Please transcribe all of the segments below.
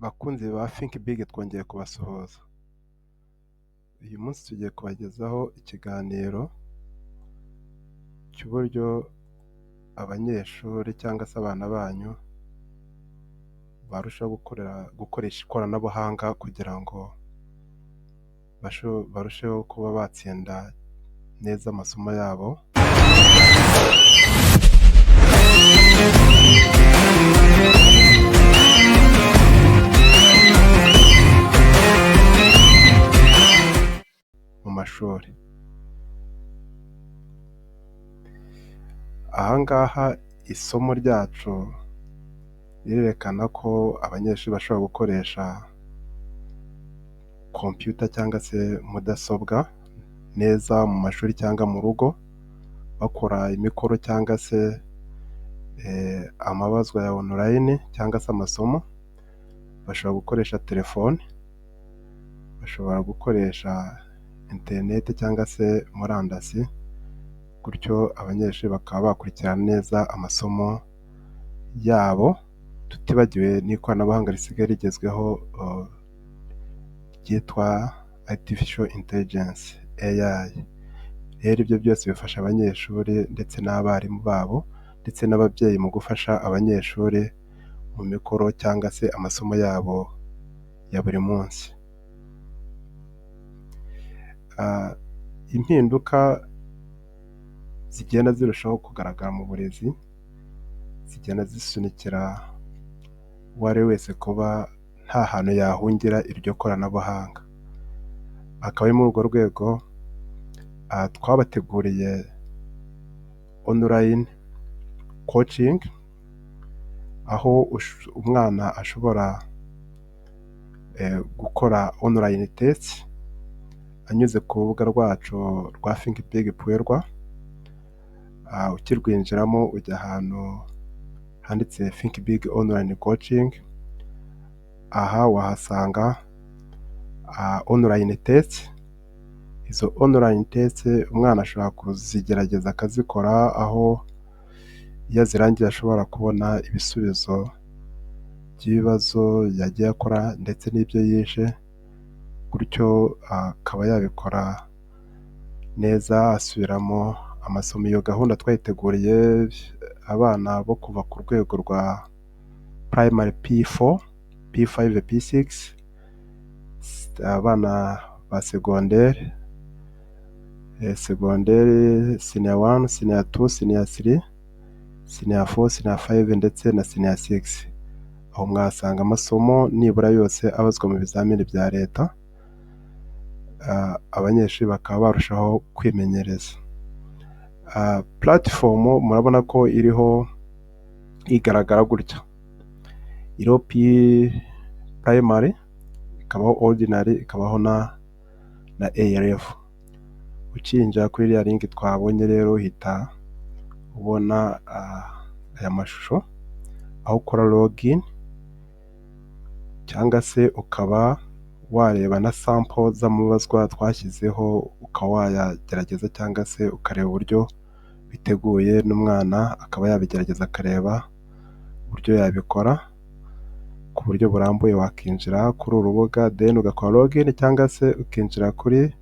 Bakunzi ba Think Big twongeye kubasuhuza. Uyu munsi tugiye kubagezaho ikiganiro cy'uburyo abanyeshuri cyangwa se abana banyu barushaho gukoresha ikoranabuhanga kugira ngo barusheho kuba batsinda neza amasomo yabo. Mu mashuri. Ahangaha isomo ryacu rirerekana ko abanyeshuri bashobora gukoresha computer cyangwa se mudasobwa neza mu mashuri cyangwa mu rugo, bakora imikoro cyangwa se amabazwa ya online cyangwa se amasomo. Bashobora gukoresha telefone, bashobora gukoresha internet cyangwa se murandasi, gutyo abanyeshuri bakaba bakurikirana neza amasomo yabo, tutibagiwe n'ikoranabuhanga risigaye rigezweho ryitwa Artificial Intelligence AI. Rero ibyo byose bifasha abanyeshuri ndetse n'abarimu babo ndetse n'ababyeyi mu gufasha abanyeshuri mu mikoro cyangwa se amasomo yabo ya buri munsi. Impinduka zigenda zirushaho kugaragara mu burezi, zigenda zisunikira uwo ari we wese kuba nta hantu yahungira iryo koranabuhanga. Akaba ari muri urwo rwego twabateguriye online coaching, aho umwana ashobora gukora online test anyuze ku rubuga rwacu rwa Think Big Puerwa. Ukirwinjiramo ujya ahantu handitse Think Big Online Coaching. Aha wahasanga online test. Izo online test umwana ashobora kuzigerageza akazikora, aho iyo azirangiye ashobora kubona ibisubizo by'ibibazo yagiye akora ndetse n'ibyo yishe, gutyo akaba yabikora neza asubiramo amasomo. Iyo gahunda twayiteguriye abana bo kuva ku rwego rwa primary P4, P5, P6, abana ba segonderi, senior 1, senior 2, senior 3, senior 4, senior 5 ndetse na senior 6. Aho mwasanga amasomo nibura yose abazwa mu bizamini bya leta. Abanyeshuri bakaba barushaho kwimenyereza. Platform murabona ko iriho igaragara gutya. Iriho primary, ikabaho ordinary, ikabaho na A level. Ukinjira kuri iriya link twabonye rero uhita ubona aya mashusho, aho ukora login cyangwa se ukaba wareba na sample z'amabazwa twashyizeho, ukaba wayagerageza cyangwa se ukareba uburyo biteguye, n'umwana akaba yabigerageza akareba uburyo yabikora ku buryo burambuye. Wakinjira kuri uru rubuga then ugakora login cyangwa se ukinjira kuri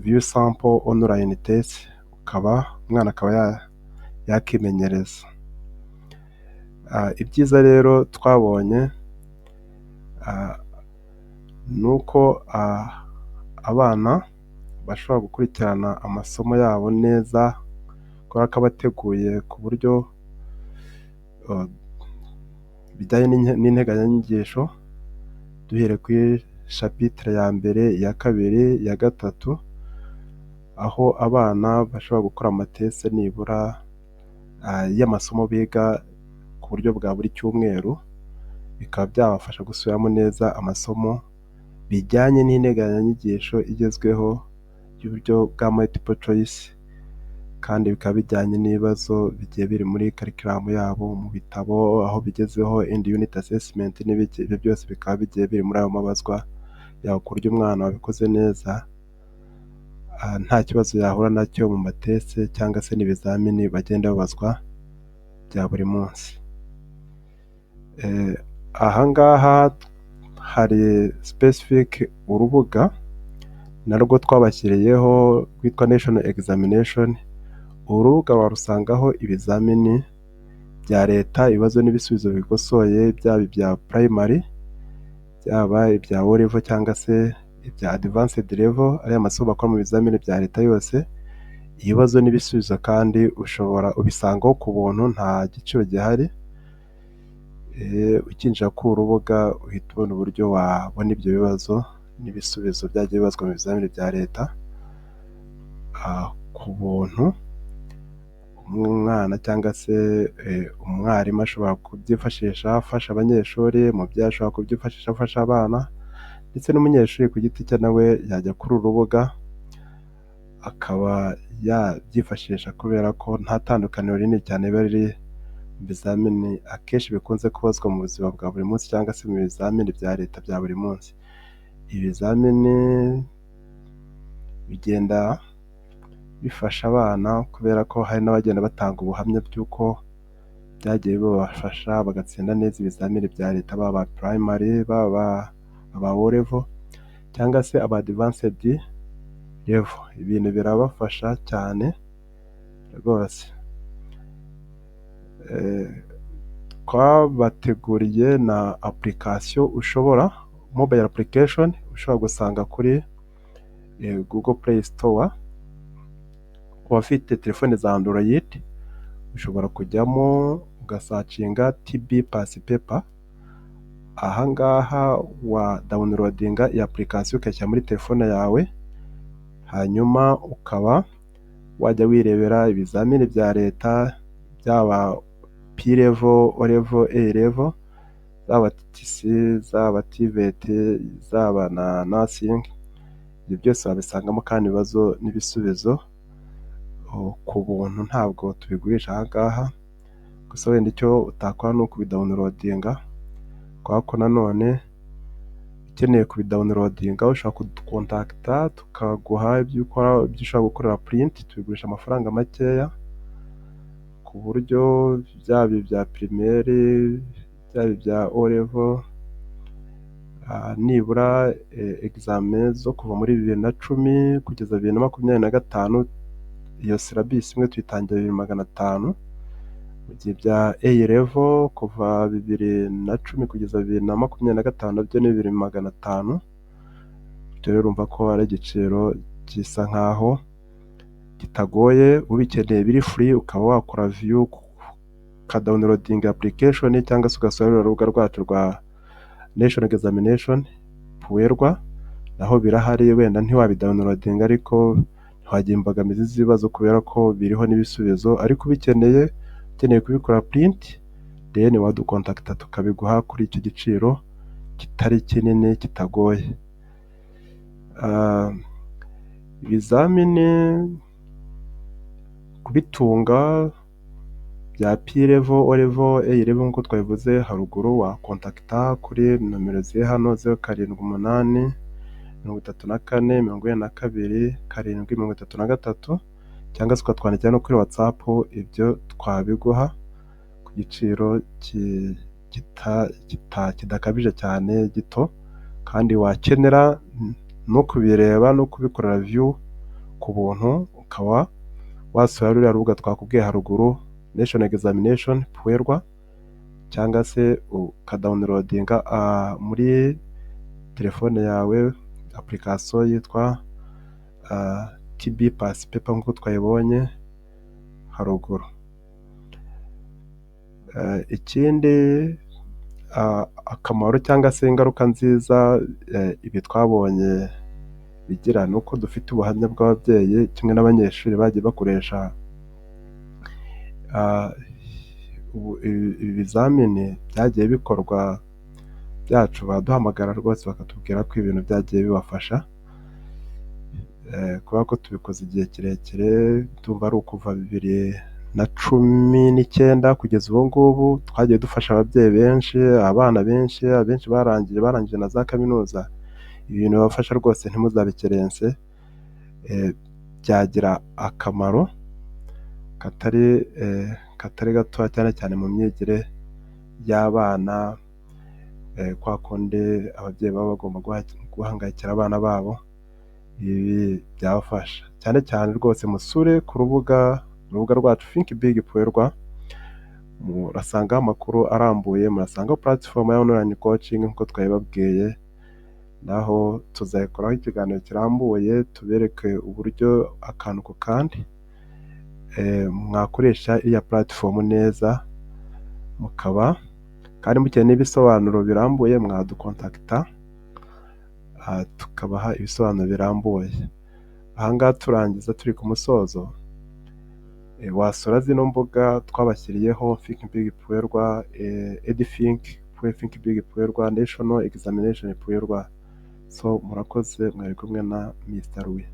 view sample online test, umwana akaba yakimenyereza. Ibyiza rero twabonye nuko abana bashobora gukurikirana amasomo yabo neza, kubera ko abateguye ku buryo bijyanye n'integanyanyigisho, duhere kuri chapitre ya mbere, iya kabiri, iya gatatu, aho abana bashobora gukora amatese nibura y'amasomo biga ku buryo bwa buri cyumweru. Bikaba byabafasha gusubiramo neza amasomo bijyanye n'integanyanyigisho igezweho y'uburyo bwa multiple choice, kandi bikaba bijyanye n'ibibazo bigiye biri muri curriculum yabo mu bitabo, aho bigezeho end unit assessment n'ibiki. Ibyo byose bikaba bigiye biri muri ayo mabazwa yabo, ku buryo umwana wabikoze neza nta kibazo yahura nacyo mu matese cyangwa se n'ibizamini bagenda babazwa bya buri munsi. Aha ngaha hari specific urubuga narwo twabashyiriyeho rwitwa National Examination. Uru rubuga warusangaho ibizamini bya leta, ibibazo n'ibisubizo bikosoye, byaba ibya primary, byaba ibya O level cyangwa se ibya advanced level, ariya masomo bakora mu bizamini bya leta yose. Ibibazo n'ibisubizo kandi ubisangaho ku buntu, nta giciro gihari. Ukinjira kuri uru rubuga uhita ubona uburyo wabona ibyo bibazo n'ibisubizo byagiye bibazwa mu bizamini bya leta ku buntu. Umwana cyangwa se umwarimu ashobora kubyifashisha afasha abanyeshuri, umubyeyi ashobora kubyifashisha afasha abana, ndetse n'umunyeshuri ku giti cye nawe yajya kuri uru rubuga akaba yabyifashisha, kubera ko nta tandukaniro rinini cyane biba riri mu bizamini akenshi bikunze kubazwa mu buzima bwa buri munsi cyangwa se mu bizamini bya leta bya buri munsi. Ibizamini bigenda bifasha abana kubera ko hari n'abagenda batanga ubuhamya by'uko byagiye bibafasha bagatsinda neza ibizamini bya leta, baba primary, baba aba O level cyangwa se aba advanced level. Ibintu birabafasha cyane rwose. Twabateguriye na application mobile application ushobora gusanga kuri Google Play Store. Ku bafite telefone za Android ushobora kujyamo ugasacinga TB Pasi Paper. Aha ngaha wa downloadinga iyi application ukayishyira muri telefone yawe, hanyuma ukaba wajya wirebera ibizamini bya leta, byaba P level, O level, A level, zaba TTC, zaba TVET, zaba na nursing. Ibyo byose wabisangamo kandi ibibazo n'ibisubizo ku buntu, ntabwo tubigurisha aha ngaha. Gusa wenda icyo utakora ni ukubidawunirodinga, kubera ko nanone ukeneye kubidawunirodinga ushobora kudukontakita tukaguha ibyo ushobora gukorera print. Tubigurisha amafaranga makeya, ku buryo byaba ibya primaire, byaba ibya O level, nibura examen zo kuva muri 2010 kugeza 2025, iyo syllabus imwe tuyitangira 2500. Mu gihe bya A level kuva 2010 kugeza 2025 nabyo ni 2500. Rero urumva ko ari igiciro gisa nkaho kitagoye. Ubikeneye biri free, ukaba wakora view ukadawunirodinga application cyangwa se ugasura urubuga rwacu rwa National Examination Puerwa, naho birahari. Wenda ntiwabidawunirodinga ariko ntiwagira imbogamizi z'ibibazo kubera ko biriho n'ibisubizo, ariko ukeneye kubikora print, then wadukontakita tukabiguha kuri icyo giciro kitari kinini kitagoye. Ibizamini kubitunga bya P level, O level, A level nk'uko twabivuze haruguru, wakontakita kuri nomero ziri hano 078 34 42 733, cyangwa se ukatwandikira no kuri WhatsApp. Ibyo twabiguha ku giciro kidakabije cyane, gito, kandi wakenera no kubireba no kubikorera view ku buntu, ukaba wasura ruriya rubuga twakubwiye haruguru, National Examination Puerwa, cyangwa se ukadawunirodinga muri telefone yawe application yitwa TB Pasi Paper nk'uko twayibonye haruguru. Ikindi akamaro cyangwa se ingaruka nziza ibi twabonye bigira, ni uko dufite ubuhamya bw'ababyeyi kimwe n'abanyeshuri bagiye bakoresha ibi bizamini byagiye bikorwa byacu. Baduhamagara rwose bakatubwira ko ibintu byagiye bibafasha, kubera ko tubikoze igihe kirekire. Tumva ari ukuva 2019 kugeza ubu ngubu. Twagiye dufasha ababyeyi benshi, abana benshi, abenshi barangije na za kaminuza. Ibintu bibafasha rwose ntimuzabikerense. Byagira akamaro katari gatoya, cyane cyane mu myigire y'abana, kwa kundi ababyeyi baba bagomba guhangayikira abana babo. Ibi byabafasha cyane cyane rwose musure ku rubuga rwacu Think Big Puerwa, murasangaho amakuru arambuye, murasangaho platform ya online coaching nk'uko twabibabwiye, naho tuzayikoraho ikiganiro kirambuye tubereke uburyo akantu ku kandi mwakoresha iriya platform neza, mukaba kandi mukeneye n'ibisobanuro birambuye mwadukontakita tukabaha ibisobanuro birambuye. Ahangaha turangiza turi ku musozo, wasura zino mbuga twabashyiriyeho Think Big Puerwa, Edthink, Think Big Puerwa, National Examination Puerwa. So murakoze, mwari kumwe na Mr. Louis.